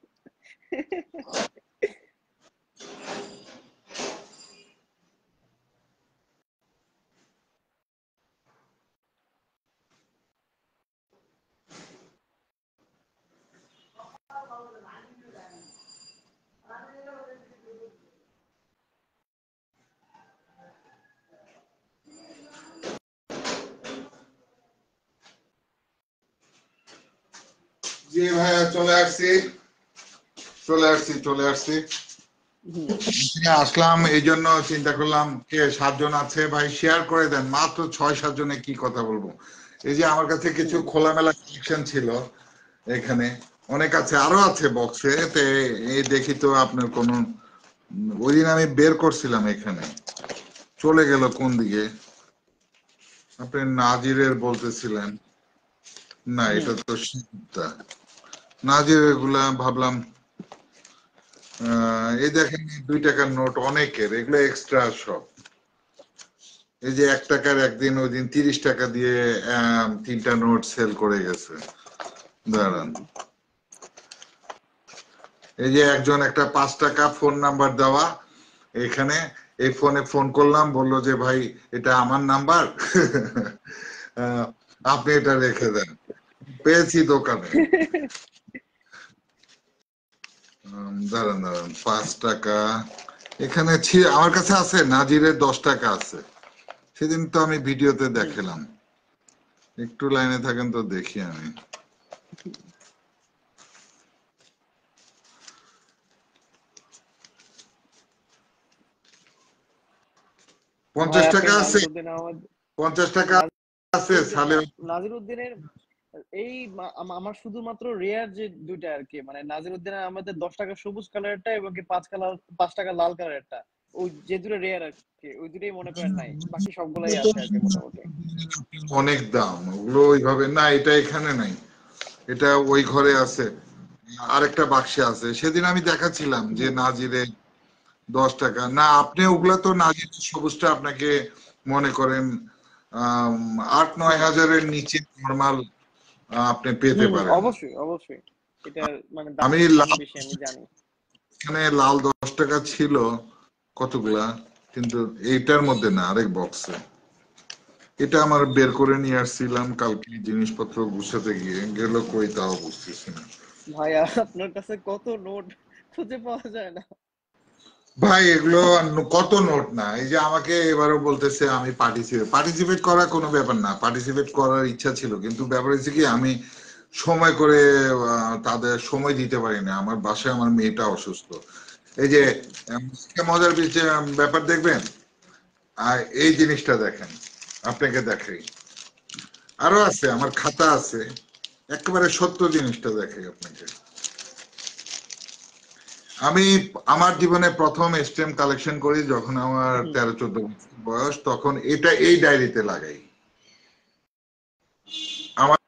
A: জি ভাইয়া, চলে আসছি, চলে আসছি। আসলাম এই জন্য চিন্তা করলাম, কে 7 জন আছে ভাই, শেয়ার করে দেন। মাত্র 6-7 জনে কি কথা বলবো। এই যে আমার কাছে কিছু খোলামেলা কালেকশন ছিল এখানে, অনেক আছে, আরো আছে বক্সে। এই দেখি তো আপনার কোন, ওই দিন আমি বের করছিলাম, এখানে চলে গেল কোন দিকে। আপনি নাজিরের বলতেছিলেন, না এটা তো সীতা। নাজিরের গুলা ভাবলাম, এই দেখেন 2 টাকার নোট অনেকের, এগুলো এক্সট্রা সব। এই যে 1 টাকার একদিন ওই দিন 30 টাকা দিয়ে 3টা নোট সেল করে গেছে। দাঁড়ান, এই যে একজন একটা 5 টাকা ফোন নাম্বার দেওয়া এখানে, এই ফোনে ফোন করলাম, বললো যে ভাই এটা আমার নাম্বার, আপনি এটা রেখে দেন। পেয়েছি দোকানে। দাঁড়ান দাঁড়ান, 5 টাকা এখানে আমার কাছে আছে, নাজিরের 10 টাকা আছে। সেদিন তো আমি ভিডিওতে দেখালাম। একটু লাইনে থাকেন তো দেখি আমি। 50 টাকা
B: আপনি
A: আছে,
B: নাজিরউদ্দিন আহমেদ,
A: 50 টাকা আছে সালে।
B: নাজিরউদ্দিনের এই আমার শুধুমাত্র রেয়ার যে দুইটা আর কি, মানে নাজিরউদ্দিন আহমেদের 10 টাকা সবুজ কালারেরটা এবং কি 5 টাকা লাল কালারেরটা, ওই যে দুটো রেয়ার আর কি, ওই দুটোই মনে করেন নাই, বাকি সবগুলাই আছে আর কি মোটামুটি।
A: অনেক দাম ওগুলো, ওইভাবে না, এটা এখানে নাই, এটা ওই ঘরে আছে, আরেকটা বাক্সে আছে। সেদিন আমি দেখাচ্ছিলাম যে নাজিরে 10 টাকা না, আপনি ওগুলা তো নাজির সবুজটা আপনাকে মনে করেন 8-9 হাজারের নিচে নর্মাল আপনি পেতে পারেন।
B: অবশ্যই অবশ্যই, এটার মানে
A: আমি
B: দাম
A: লাল,
B: বেশি আমি জানি।
A: এখানে লাল 10 টাকা ছিল কতগুলা, কিন্তু এইটার মধ্যে না, আরেক বক্সে। এটা আমার বের করে নিয়ে আসছিলাম কালকে জিনিসপত্র গুছাতে গিয়ে, গেল কই তাও বুঝতেছি না।
B: ভাইয়া আপনার কাছে কত নোট, খুঁজে পাওয়া যায় না।
A: ভাই এগুলো কত নোট না, এই যে আমাকে এবারও বলতেছে আমি পার্টিসিপেট করা কোনো ব্যাপার না, পার্টিসিপেট করার ইচ্ছা ছিল, কিন্তু ব্যাপার হচ্ছে কি আমি সময় করে তাদের সময় দিতে পারি না। আমার বাসায় আমার মেয়েটা অসুস্থ। এই যে মজার ব্যাপার দেখবেন, আর এই জিনিসটা দেখেন, আপনাকে দেখাই, আরো আছে, আমার খাতা আছে, একেবারে সত্য জিনিসটা দেখাই আপনাকে। আমি আমার জীবনে প্রথম স্ট্যাম্প কালেকশন করি যখন আমার 13-14 বছর বয়স, তখন এটা এই ডায়েরিতে লাগাই। আমার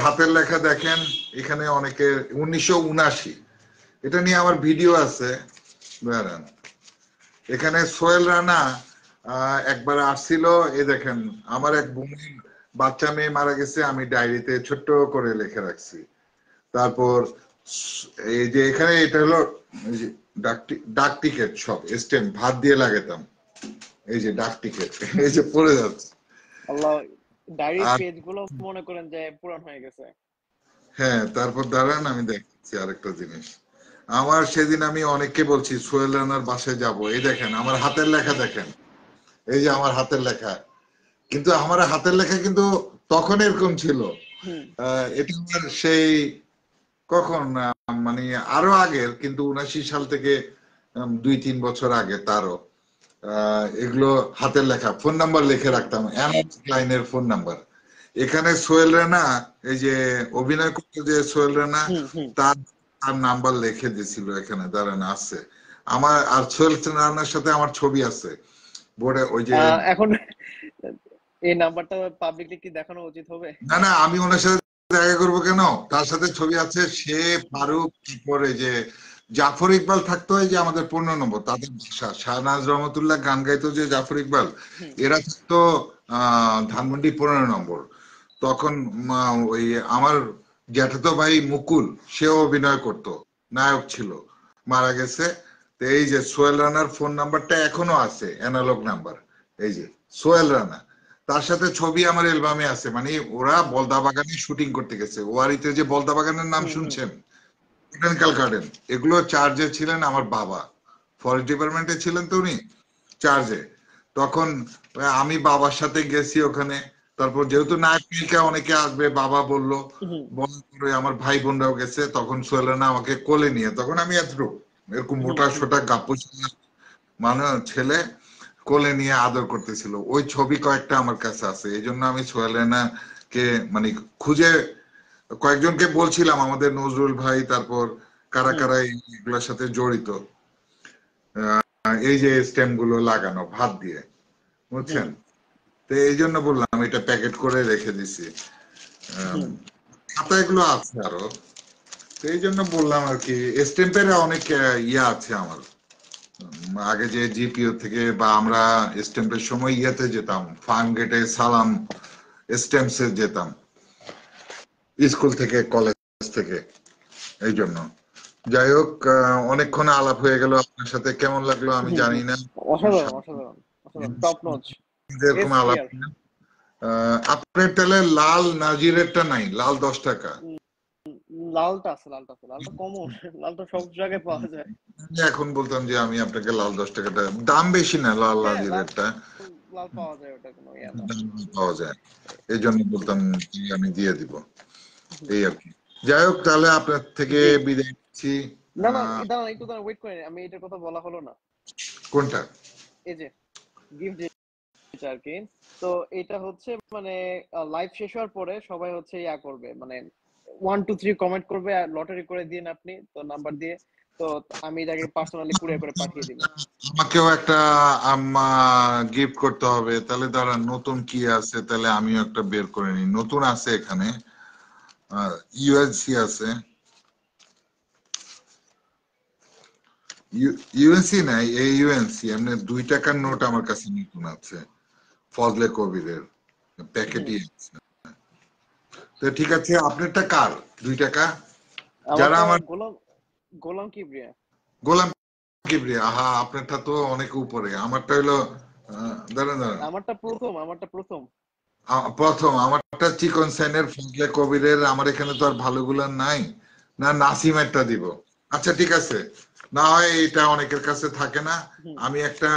A: হাতের লেখা দেখেন, এখানে অনেকে 1979, এটা নিয়ে আমার ভিডিও আছে, দাঁড়ান। এখানে সোহেল রানা একবার আসছিল, এই দেখেন আমার এক বোনের বাচ্চা মেয়ে মারা গেছে, আমি ডায়েরিতে ছোট্ট করে লিখে রাখছি। তারপর এই যে এখানে এটা হলো ডাক টিকেট, সব স্ট্যাম্প ভাত দিয়ে লাগাতাম, এই যে ডাক টিকেট, এই যে পড়ে যাচ্ছে।
B: আল্লাহ, ডায়েরির
A: আর
B: পেজ গুলো মনে করেন যে পুরান হয়ে গেছে।
A: হ্যাঁ, তারপর দাঁড়ান আমি দেখছি আরেকটা জিনিস। আমার সেদিন আমি অনেককে বলছি সোহেল রানার বাসায় যাব, এই দেখেন আমার হাতের লেখা দেখেন, এই যে আমার হাতের লেখা। কিন্তু আমার হাতের লেখা কিন্তু তখন এরকম ছিল।
B: হুম
A: এটা আমার সেই কখন মানে আরো আগের, কিন্তু 79 সাল থেকে 2-3 বছর আগে তারও। এগুলো হাতের লেখা, ফোন নাম্বার লিখে রাখতাম, লাইনের ফোন নাম্বার। এখানে সোহেল রানা, এই যে অভিনয় করতে যে সোহেল রানা,
B: হুম হুম।
A: তার তার নাম্বার লিখে দিছিল এখানে, দাঁড়ান আছে আমার। আর সোহেল রানার সাথে আমার ছবি আছে বোর্ডে, ওই যে।
B: এখন এই নাম্বারটা পাবলিকলি কি দেখানো উচিত হবে?
A: না না, আমি ওনার সাথে দেখা করবো কেন, তার সাথে ছবি আছে, সে ফারুক, তারপরে যে জাফর ইকবাল থাকতো, এই যে আমাদের 15 নম্বর, তাদের বাসা শাহনাজ রহমতুল্লাহ গান গাইতো যে জাফর ইকবাল,
B: হুম
A: এরা থাকতো ধানমন্ডি 15 নম্বর। তখন ওই আমার জ্যাঠাতো ভাই মুকুল, সেও অভিনয় করতো, নায়ক ছিল, মারা গেছে। তো এই যে সোহেল রানার ফোন নাম্বারটা এখনো আছে, অ্যানালগ নাম্বার, এই যে সোহেল রানা, তার সাথে ছবি আমার অ্যালবামে আছে। মানে ওরা বলদা বাগানে শুটিং করতে গেছে, ওয়ারিতে যে বলদা বাগানের নাম
B: হুম হুম।
A: শুনছেন, বোটানিক্যাল গার্ডেন, এগুলো চার্জে ছিলেন আমার বাবা, ফরেস্ট ডিপার্টমেন্টে ছিলেন তো উনি, চার্জে। তখন আমি বাবার সাথে গেছি ওখানে। তারপর যেহেতু নায়ক নায়িকা অনেকে আসবে, বাবা বললো,
B: হুম
A: বলার পরে আমার ভাই বোনরাও গেছে, তখন সোহেল রানা আমাকে কোলে নিয়ে, তখন আমি এতটুকু এরকম
B: হুম
A: মোটা
B: হুম।
A: সোটা গাপ্পু মানে ছেলে, কোলে নিয়ে আদর করতেছিল। ওই ছবি কয়েকটা আমার কাছে আছে, এই জন্য আমি সোহেল রানাকে মানে খুঁজে কয়েকজনকে বলছিলাম, আমাদের নজরুল ভাই, তারপর কারা
B: হুম
A: কারা এগুলোর সাথে জড়িত, এই যে স্টেম গুলো লাগানো ভাত দিয়ে,
B: হুম
A: বুঝছেন। তো এই জন্য বললাম, এটা প্যাকেট করে রেখে দিছি। আম,
B: হুম।
A: খাতা এগুলো আছে আরো, তো এই জন্য বললাম আর কি। স্টেম্পের অনেক ইয়ে আছে আমার। আগে যে জিপিও থেকে বা আমরা স্টেম্পের সময় ইয়েতে যেতাম, ফার্ম গেটে সালাম স্টেম্পসে যেতাম, স্কুল থেকে কলেজ থেকে, এই জন্য। যাই হোক, অনেকক্ষণ আলাপ হয়ে গেল আপনার সাথে, কেমন লাগলো আমি
B: হুম
A: জানি
B: হুম।
A: না।
B: অসাধারণ অসাধারণ অসাধারণ, টপ নচ।
A: এরকম
B: এস
A: আলাপ
B: টিয়ার।
A: আপনার তাহলে লাল নাজিরেরটা নাই, লাল 10 টাকা।
B: লালটা আছে, লালটা আছে, লালটা কমন। লালটা সব জায়গায় পাওয়া যায়।
A: আমি এখন বলতাম যে আমি আপনাকে লাল 10 টাকাটা, দাম বেশি না লাল
B: হ্যাঁ, লাল
A: নাজিরেরটা,
B: লাল পাওয়া যায়, ওটা কোনো ইয়া না।
A: দাম পাওয়া যায়, এই জন্য বলতাম যে আমি দিয়ে দিব,
B: হুম।
A: এই আর কি। যাই হোক, তাহলে আপনার থেকে
B: জি।
A: বিদায় নিচ্ছি।
B: না না,
A: আহ,
B: দাঁড়ান একটু, দাঁড়ান, ওয়েট করেন, আমি এটার কথা বলা হলো না।
A: কোনটা?
B: এই যে গিফট যেটা আর কি, তো এটা হচ্ছে মানে লাইভ শেষ হওয়ার পরে সবাই হচ্ছে ইয়া করবে, মানে 1 2 3 কমেন্ট করবে, আর লটারি করে দিন আপনি তো নাম্বার দিয়ে, তো আমি এটাকে পার্সোনালি কুরিয়ার করে পাঠিয়ে দিব।
A: আমাকেও একটা গিফট করতে হবে, তাহলে দাঁড়ান নতুন কি আছে, তাহলে আমিও একটা বের করে নিই, নতুন আছে এখানে, ইউএনসি আছে, ইউএনসি নাই, এই ইউএনসি এমনি 2 টাকার নোট আমার কাছে নতুন আছে, ফজলে কবিরের
B: হুম।
A: প্যাকেটই আছে। তো ঠিক আছে, আপনারটা কার? 2 টাকা, যারা
B: আমারটা
A: আমার
B: গোলাম, গোলাম কিবরিয়া।
A: গোলাম কিবরিয়া, আহা আপনারটা তো অনেক উপরে, আমারটা হলো দাঁড়ান দাঁড়ান,
B: আমারটা প্রথম, আমারটা প্রথম।
A: প্রথম আমারটা চিকন সাইনের ফজলে কবিরের, আমার এখানে তো আর ভালোগুলো নাই, না নাসিমেরটা দিব। আচ্ছা ঠিক আছে, না হয় এটা অনেকের কাছে থাকে না,
B: হুম
A: আমি একটা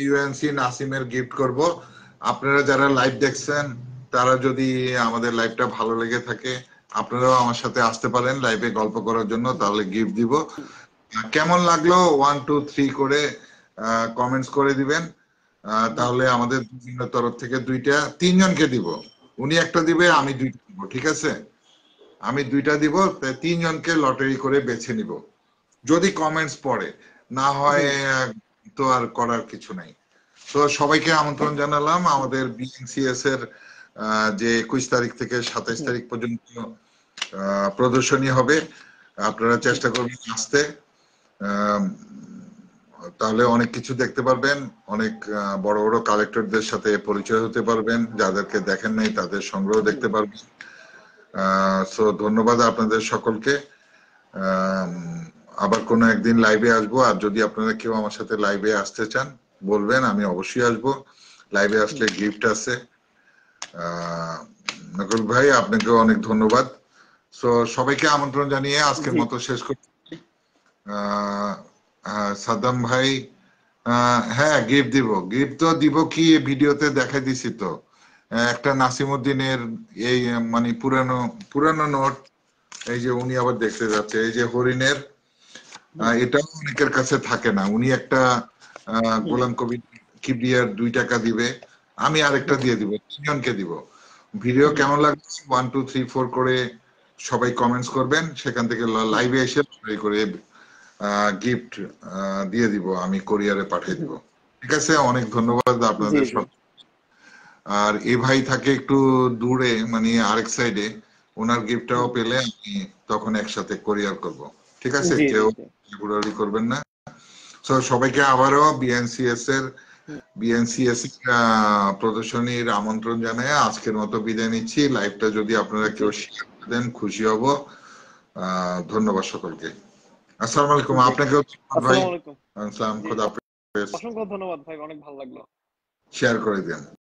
A: ইউএনসি নাসিমের গিফট করব। আপনারা যারা লাইভ দেখছেন, তারা যদি আমাদের লাইভটা ভালো লেগে থাকে, আপনারাও আমার সাথে আসতে পারেন লাইভে গল্প করার জন্য,
B: হুম
A: তাহলে গিফট দিব।
B: হুম
A: কেমন লাগলো 1 2 3 করে কমেন্টস করে দিবেন।
B: হুম
A: তাহলে আমাদের দুজনের তরফ থেকে 2টা, 3জনকে দিব, উনি একটা দিবে,
B: হুম
A: আমি 2টা দিব, ঠিক আছে। আমি 2টা দিব, তাই 3জনকে লটারি করে বেছে নিব, যদি কমেন্টস পড়ে, না হয়
B: হুম।
A: তো আর করার কিছু নাই। তো সবাইকে আমন্ত্রণ জানালাম আমাদের বিএনসিএস এর যে 21 তারিখ থেকে 27 তারিখ পর্যন্ত প্রদর্শনী হবে, আপনারা চেষ্টা করবেন আসতে। তাহলে অনেক কিছু দেখতে পারবেন, অনেক বড় বড় কালেক্টরদের সাথে পরিচয় হতে পারবেন, যাদেরকে দেখেন নাই তাদের সংগ্রহ দেখতে পারবেন। সো ধন্যবাদ আপনাদের সকলকে। আবার কোনো একদিন লাইভে আসবো, আর যদি আপনারা কেউ আমার সাথে লাইভে আসতে চান বলবেন, আমি অবশ্যই আসবো। লাইভে আসলে গিফট আছে। নকুল ভাই আপনাকেও অনেক ধন্যবাদ। সো সবাইকে আমন্ত্রণ জানিয়ে আজকের মতো শেষ করছি। সাদ্দাম ভাই, হ্যাঁ গিফট দিব, গিফট তো দিব কি ভিডিওতে দেখাই দিছি তো, একটা নাসিমউদ্দিনের এই মানে পুরানো পুরানো নোট, এই যে উনি আবার দেখতে যাচ্ছে, এই যে হরিণের, এটাও অনেকের কাছে থাকে না। উনি একটা গোলাম কবির কিবরিয়ার 2 টাকা দিবে, আমি আরেকটা দিয়ে দিব, 3 জনকে দিব। ভিডিও কেমন লাগছে 1 2 3 4 করে সবাই কমেন্টস করবেন, সেখান থেকে লাইভে এসে করে গিফট দিয়ে দিব, আমি কোরিয়ারে পাঠিয়ে দিব। ঠিক আছে, অনেক ধন্যবাদ আপনাদের সব। আর এই ভাই থাকে একটু দূরে, মানে আরেক সাইডে, ওনার গিফটটাও পেলে আমি তখন একসাথে কোরিয়ার করব। ঠিক আছে, কেউ ঘোরাঘুরি করবেন না। তো সবাইকে আবারও বিএনসিএস এর প্রদর্শনীর আমন্ত্রণ জানাই আজকের মতো বিদায় নিচ্ছি। লাইভটা যদি আপনারা কেউ শেয়ার করে দেন খুশি হব। ধন্যবাদ সকলকে। আসসালামু আলাইকুম। আপনাকেও ভাই। আসসালাম, খোদা হাফেজ।
B: অসংখ্য ধন্যবাদ ভাই, অনেক ভালো লাগলো।
A: শেয়ার করে দেন।